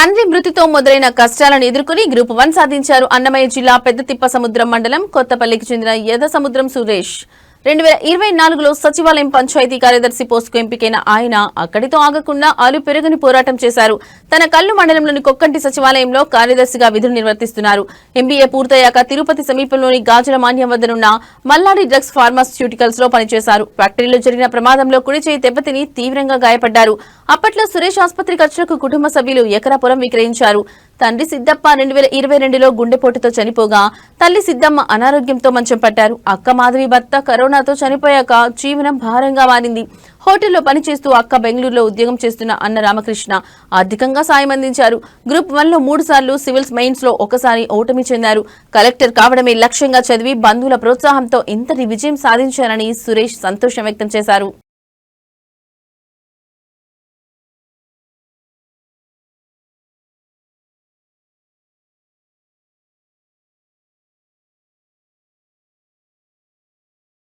తండ్రి మృతితో మొదలైన కష్టాలను ఎదుర్కొని గ్రూప్ 1 సాధించారు. అన్నమయ్య జిల్లా పెద్దతిప్పసముద్రం మండలం కొత్తపల్లికి చెందిన యదసముద్రం సురేష్. 2024లో సచివాలయం పంచాయతీ కార్యదర్శి పోస్టుకు ఎంపికైన ఆయన అక్కడితో ఆగకుండా ఆలు పెరుగని పోరాటం చేశారు. తన కల్లు మండలంలోని కొక్కంటి సచివాలయంలో కార్యదర్శిగా విధులు నిర్వర్తిస్తున్నారు. ఎంబీఏ పూర్తయ్యాక తిరుపతి సమీపంలోని గాజుల మాన్యం వద్దనున్న మల్లాడి డ్రగ్స్ ఫార్మాస్యూటికల్స్ లో పనిచేశారు. ఫ్యాక్టరీలో జరిగిన ప్రమాదంలో కుడి చేయి దెబ్బతిని తీవ్రంగా గాయపడ్డారు. అప్పట్లో సురేష్ ఆసుపత్రి ఖర్చులకు కుటుంబ సభ్యులు ఎకరా పొలం విక్రయించారు. తండ్రి సిద్దప్ప 2022లో గుండెపోటుతో చనిపోగా తల్లి సిద్దమ్మ అనారోగ్యంతో మంచం పట్టారు. అక్క మాధవి భర్త కరోనాతో చనిపోయాక జీవనం భారంగా మారింది. హోటల్లో పనిచేస్తూ అక్క బెంగళూరులో ఉద్యోగం చేస్తున్న అన్న రామకృష్ణ ఆర్థికంగా సాయం అందించారు. గ్రూప్ 1లో 3 సార్లు సివిల్స్ మెయిన్స్ లో ఒకసారి ఓటమి చెందారు. కలెక్టర్ కావడమే లక్ష్యంగా చదివి బంధువుల ప్రోత్సాహంతో ఇంతటి విజయం సాధించారని సురేష్ సంతోషం వ్యక్తం చేశారు.